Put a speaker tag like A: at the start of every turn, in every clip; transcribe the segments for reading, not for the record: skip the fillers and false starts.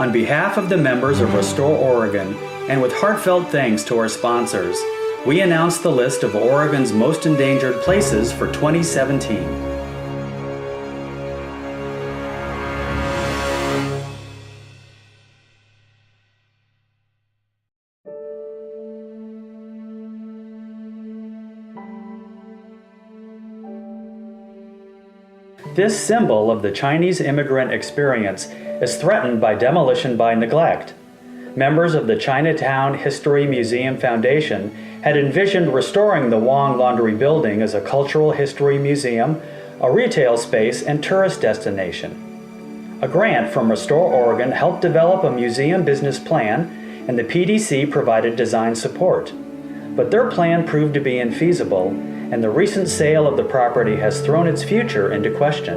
A: On behalf of the members of Restore Oregon, and with heartfelt thanks to our sponsors, we announce the list of Oregon's most endangered places for 2017. This symbol of the Chinese immigrant experience is threatened by demolition by neglect. Members of the Chinatown History Museum Foundation had envisioned restoring the Wong Laundry Building as a cultural history museum, a retail space, and tourist destination. A grant from Restore Oregon helped develop a museum business plan, and the PDC provided design support. But their plan proved to be infeasible, and the recent sale of the property has thrown its future into question.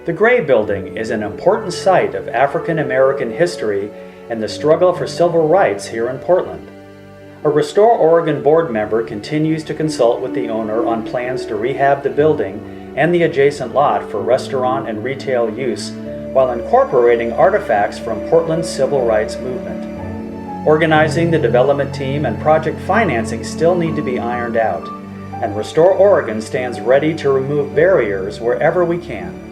A: The Gray Building is an important site of African American history and the struggle for civil rights here in Portland. A Restore Oregon board member continues to consult with the owner on plans to rehab the building and the adjacent lot for restaurant and retail use, while incorporating artifacts from Portland's civil rights movement. Organizing the development team and project financing still need to be ironed out, and Restore Oregon stands ready to remove barriers wherever we can.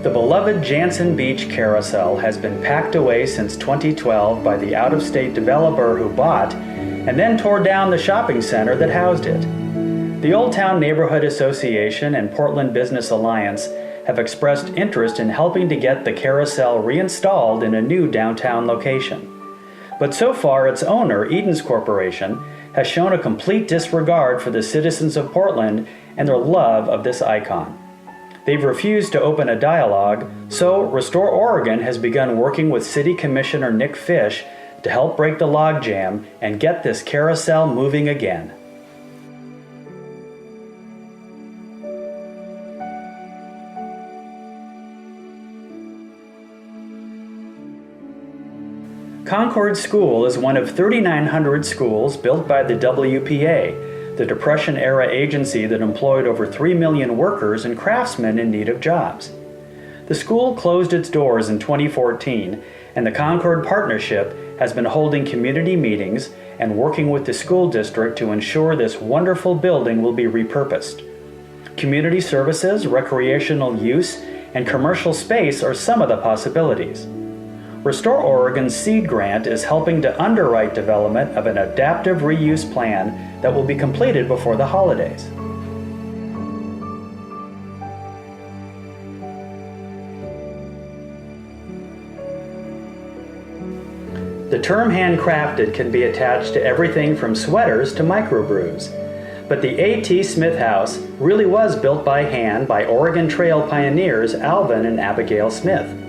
A: The beloved Jantzen Beach Carousel has been packed away since 2012 by the out-of-state developer who bought and then tore down the shopping center that housed it. The Old Town Neighborhood Association and Portland Business Alliance have expressed interest in helping to get the carousel reinstalled in a new downtown location. But so far, its owner, Eden's Corporation, has shown a complete disregard for the citizens of Portland and their love of this icon. They've refused to open a dialogue, so Restore Oregon has begun working with City Commissioner Nick Fish to help break the logjam and get this carousel moving again. Concord School is one of 3,900 schools built by the WPA, the Depression-era agency that employed over 3 million workers and craftsmen in need of jobs. The school closed its doors in 2014, and the Concord Partnership has been holding community meetings and working with the school district to ensure this wonderful building will be repurposed. Community services, recreational use, and commercial space are some of the possibilities. Restore Oregon's seed grant is helping to underwrite development of an adaptive reuse plan that will be completed before the holidays. The term handcrafted can be attached to everything from sweaters to microbrews. But the A.T. Smith House really was built by hand by Oregon Trail pioneers Alvin and Abigail Smith.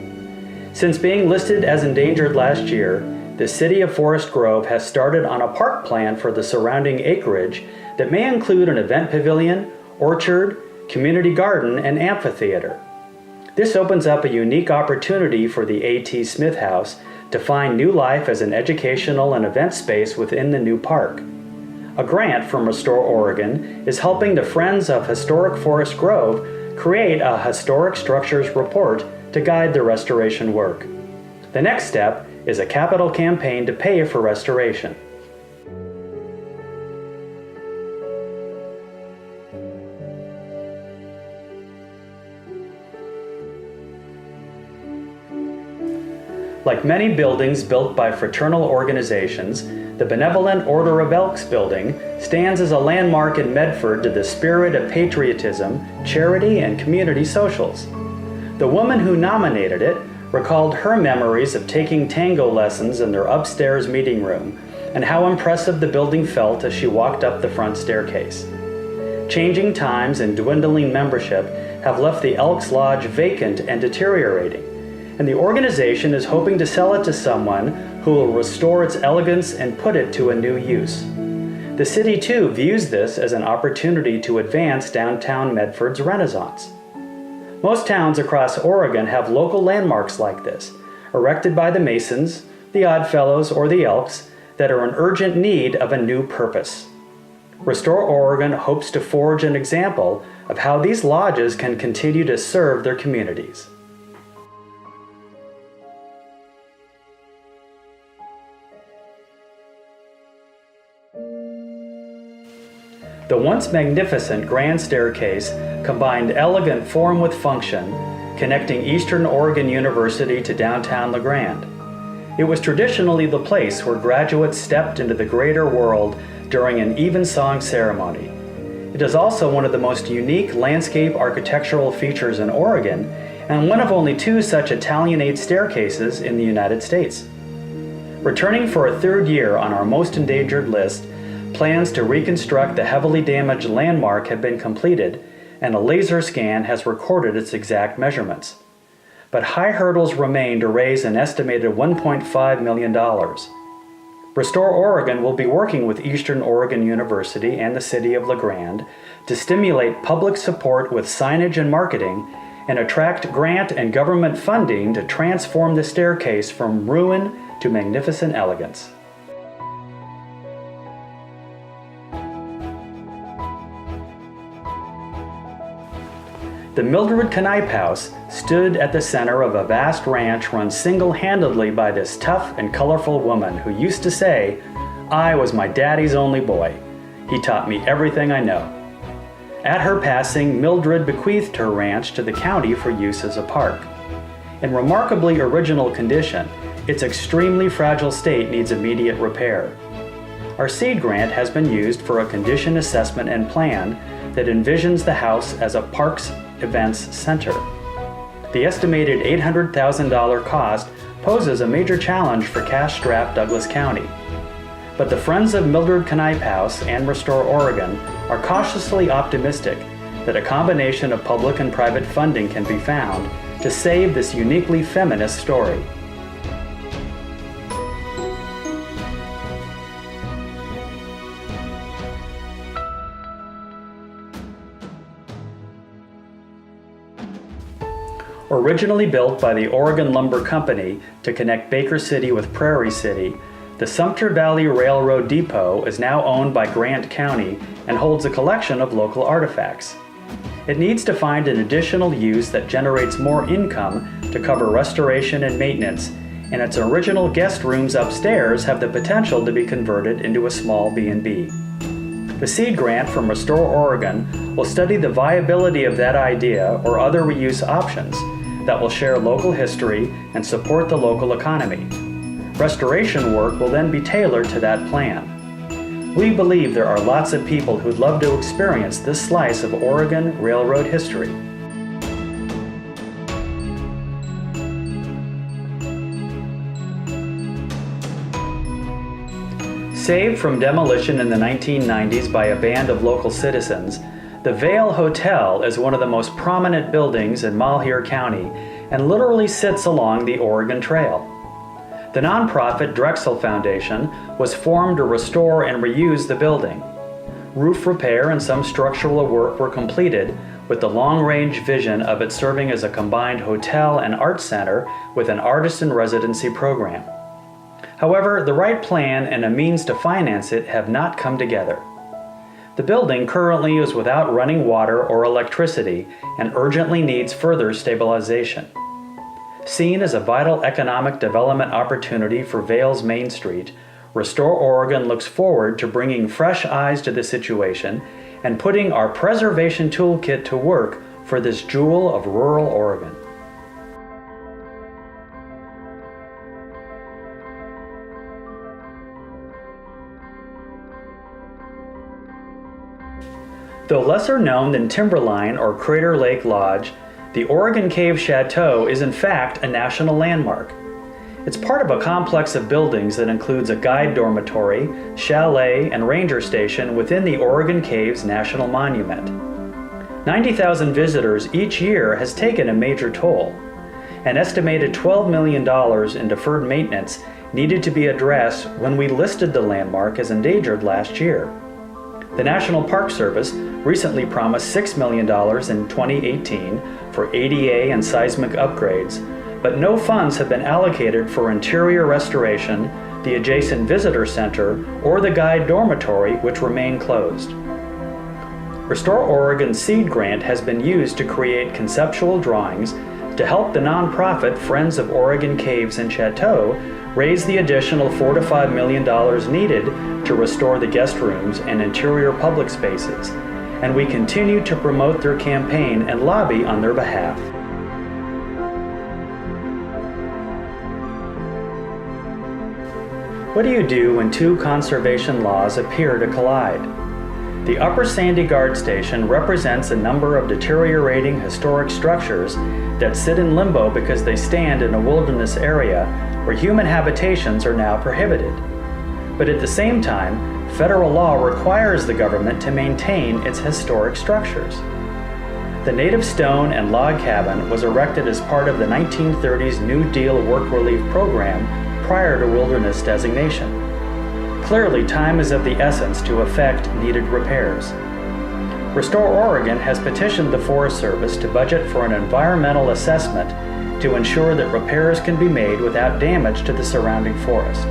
A: Since being listed as endangered last year, the City of Forest Grove has started on a park plan for the surrounding acreage that may include an event pavilion, orchard, community garden, and amphitheater. This opens up a unique opportunity for the A.T. Smith House to find new life as an educational and event space within the new park. A grant from Restore Oregon is helping the Friends of Historic Forest Grove create a historic structures report to guide the restoration work. The next step is a capital campaign to pay for restoration. Like many buildings built by fraternal organizations, the Benevolent Order of Elks building stands as a landmark in Medford to the spirit of patriotism, charity, and community socials. The woman who nominated it recalled her memories of taking tango lessons in their upstairs meeting room and how impressive the building felt as she walked up the front staircase. Changing times and dwindling membership have left the Elks Lodge vacant and deteriorating, and the organization is hoping to sell it to someone who will restore its elegance and put it to a new use. The city, too, views this as an opportunity to advance downtown Medford's renaissance. Most towns across Oregon have local landmarks like this, erected by the Masons, the Oddfellows, or the Elks that are in urgent need of a new purpose. Restore Oregon hopes to forge an example of how these lodges can continue to serve their communities. The once magnificent grand staircase combined elegant form with function, connecting Eastern Oregon University to downtown La Grande. It was traditionally the place where graduates stepped into the greater world during an evensong ceremony. It is also one of the most unique landscape architectural features in Oregon, and one of only 2 such Italianate staircases in the United States. Returning for a 3rd year on our most endangered list, plans to reconstruct the heavily damaged landmark have been completed, and a laser scan has recorded its exact measurements. But high hurdles remain to raise an estimated $1.5 million. Restore Oregon will be working with Eastern Oregon University and the city of La Grande to stimulate public support with signage and marketing and attract grant and government funding to transform the staircase from ruin to magnificent elegance. The Mildred Kenai house stood at the center of a vast ranch run single-handedly by this tough and colorful woman who used to say, "I was my daddy's only boy. He taught me everything I know." At her passing, Mildred bequeathed her ranch to the county for use as a park. In remarkably original condition, its extremely fragile state needs immediate repair. Our seed grant has been used for a condition assessment and plan that envisions the house as a parks events center. The estimated $800,000 cost poses a major challenge for cash-strapped Douglas County. But the Friends of Mildred Kenai House and Restore Oregon are cautiously optimistic that a combination of public and private funding can be found to save this uniquely feminist story. Originally built by the Oregon Lumber Company to connect Baker City with Prairie City, the Sumpter Valley Railroad Depot is now owned by Grant County and holds a collection of local artifacts. It needs to find an additional use that generates more income to cover restoration and maintenance, and its original guest rooms upstairs have the potential to be converted into a small B&B. The seed grant from Restore Oregon will study the viability of that idea or other reuse options that will share local history and support the local economy. Restoration work will then be tailored to that plan. We believe there are lots of people who'd love to experience this slice of Oregon Railroad history. Saved from demolition in the 1990s by a band of local citizens, the Vail Hotel is one of the most prominent buildings in Malheur County and literally sits along the Oregon Trail. The nonprofit Drexel Foundation was formed to restore and reuse the building. Roof repair and some structural work were completed with the long-range vision of it serving as a combined hotel and art center with an artist-in-residency program. However, the right plan and a means to finance it have not come together. The building currently is without running water or electricity and urgently needs further stabilization. Seen as a vital economic development opportunity for Vail's Main Street, Restore Oregon looks forward to bringing fresh eyes to the situation and putting our preservation toolkit to work for this jewel of rural Oregon. Though lesser known than Timberline or Crater Lake Lodge, the Oregon Cave Chateau is in fact a national landmark. It's part of a complex of buildings that includes a guide dormitory, chalet, and ranger station within the Oregon Caves National Monument. 90,000 visitors each year has taken a major toll. An estimated $12 million in deferred maintenance needed to be addressed when we listed the landmark as endangered last year. The National Park Service recently promised $6 million in 2018 for ADA and seismic upgrades, but no funds have been allocated for interior restoration, the adjacent visitor center, or the guide dormitory, which remain closed. Restore Oregon's seed grant has been used to create conceptual drawings to help the nonprofit Friends of Oregon Caves and Chateau raise the additional $4 to $5 million needed to restore the guest rooms and interior public spaces, and we continue to promote their campaign and lobby on their behalf. What do you do when two conservation laws appear to collide? The Upper Sandy Guard Station represents a number of deteriorating historic structures that sit in limbo because they stand in a wilderness area where human habitations are now prohibited. But at the same time, federal law requires the government to maintain its historic structures. The native stone and log cabin was erected as part of the 1930s New Deal work relief program prior to wilderness designation. Clearly, time is of the essence to effect needed repairs. Restore Oregon has petitioned the Forest Service to budget for an environmental assessment to ensure that repairs can be made without damage to the surrounding forest.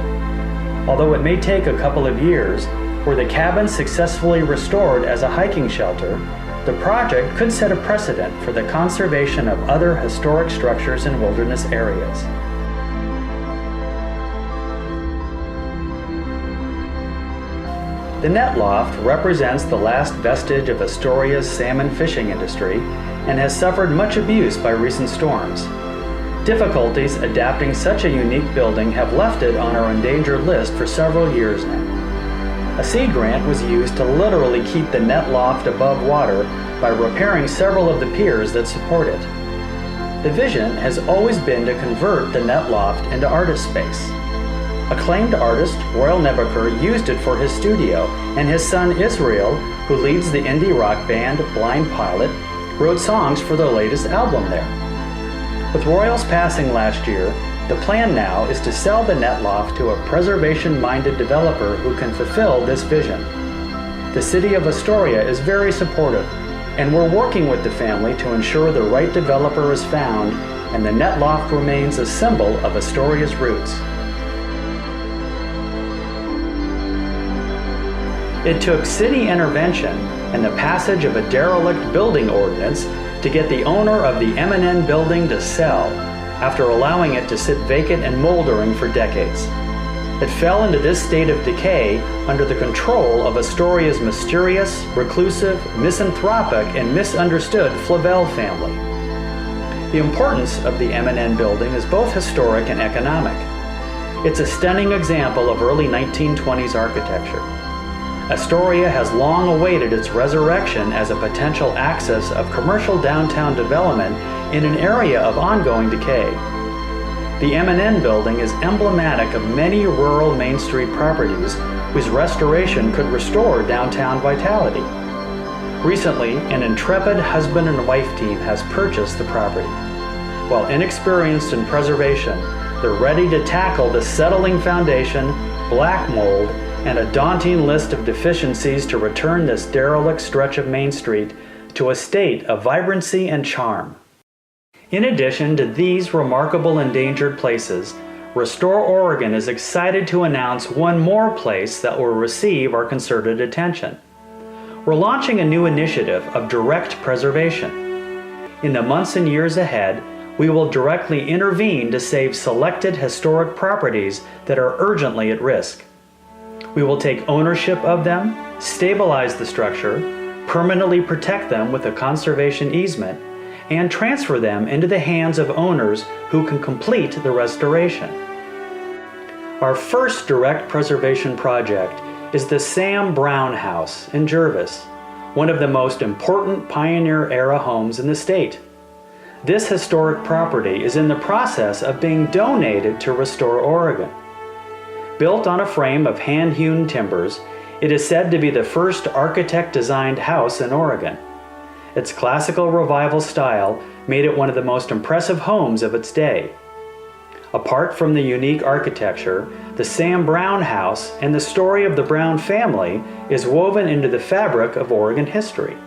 A: Although it may take a couple of years, were the cabin successfully restored as a hiking shelter, the project could set a precedent for the conservation of other historic structures in wilderness areas. The net loft represents the last vestige of Astoria's salmon fishing industry and has suffered much abuse by recent storms. Difficulties adapting such a unique building have left it on our endangered list for several years now. A seed grant was used to literally keep the net loft above water by repairing several of the piers that support it. The vision has always been to convert the net loft into artist space. Acclaimed artist Royal Nebuchar used it for his studio, and his son Israel, who leads the indie rock band Blind Pilot, wrote songs for their latest album there. With Royal's passing last year, the plan now is to sell the net loft to a preservation-minded developer who can fulfill this vision. The city of Astoria is very supportive, and we're working with the family to ensure the right developer is found and the net loft remains a symbol of Astoria's roots. It took city intervention and the passage of a derelict building ordinance to get the owner of the M&N building to sell after allowing it to sit vacant and moldering for decades. It fell into this state of decay under the control of Astoria's mysterious, reclusive, misanthropic, and misunderstood Flavel family. The importance of the M&N building is both historic and economic. It's a stunning example of early 1920s architecture. Astoria has long awaited its resurrection as a potential axis of commercial downtown development in an area of ongoing decay. The M&N building is emblematic of many rural Main Street properties whose restoration could restore downtown vitality. Recently, an intrepid husband and wife team has purchased the property. While inexperienced in preservation, they're ready to tackle the settling foundation, black mold, and a daunting list of deficiencies to return this derelict stretch of Main Street to a state of vibrancy and charm. In addition to these remarkable endangered places, Restore Oregon is excited to announce one more place that will receive our concerted attention. We're launching a new initiative of direct preservation. In the months and years ahead, we will directly intervene to save selected historic properties that are urgently at risk. We will take ownership of them, stabilize the structure, permanently protect them with a conservation easement, and transfer them into the hands of owners who can complete the restoration. Our first direct preservation project is the Sam Brown House in Jervis, one of the most important pioneer-era homes in the state. This historic property is in the process of being donated to Restore Oregon. Built on a frame of hand-hewn timbers, it is said to be the first architect-designed house in Oregon. Its classical revival style made it one of the most impressive homes of its day. Apart from the unique architecture, the Sam Brown House and the story of the Brown family is woven into the fabric of Oregon history.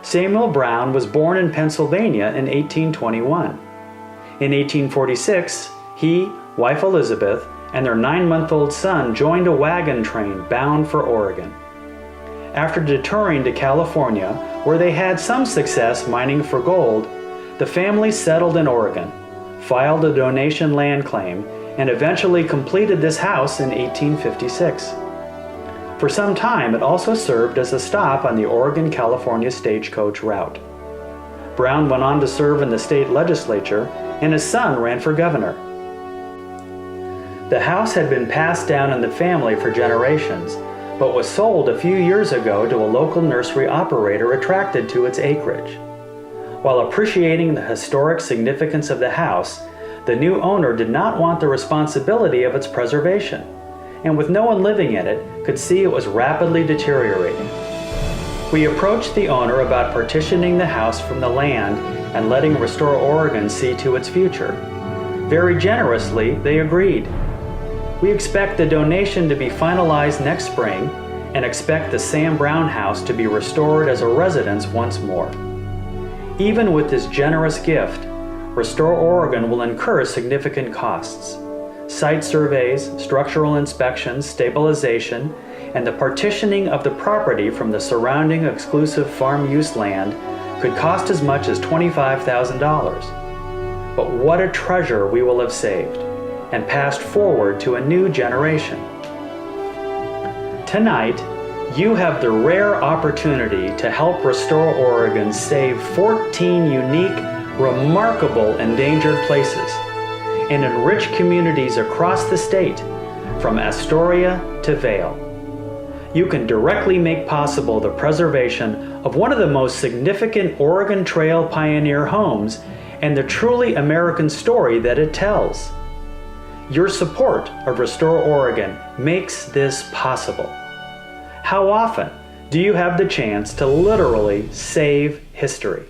A: Samuel Brown was born in Pennsylvania in 1821. In 1846, he, wife Elizabeth, and their 9-month-old son joined a wagon train bound for Oregon. After detouring to California, where they had some success mining for gold, the family settled in Oregon, filed a donation land claim, and eventually completed this house in 1856. For some time, it also served as a stop on the Oregon-California stagecoach route. Brown went on to serve in the state legislature, and his son ran for governor. The house had been passed down in the family for generations, but was sold a few years ago to a local nursery operator attracted to its acreage. While appreciating the historic significance of the house, the new owner did not want the responsibility of its preservation, and with no one living in it, could see it was rapidly deteriorating. We approached the owner about partitioning the house from the land and letting Restore Oregon see to its future. Very generously, they agreed. We expect the donation to be finalized next spring and expect the Sam Brown house to be restored as a residence once more. Even with this generous gift, Restore Oregon will incur significant costs. Site surveys, structural inspections, stabilization, and the partitioning of the property from the surrounding exclusive farm use land could cost as much as $25,000. But what a treasure we will have saved and passed forward to a new generation. Tonight, you have the rare opportunity to help Restore Oregon save 14 unique, remarkable endangered places and enrich communities across the state, from Astoria to Vail. You can directly make possible the preservation of one of the most significant Oregon Trail pioneer homes and the truly American story that it tells. Your support of Restore Oregon makes this possible. How often do you have the chance to literally save history?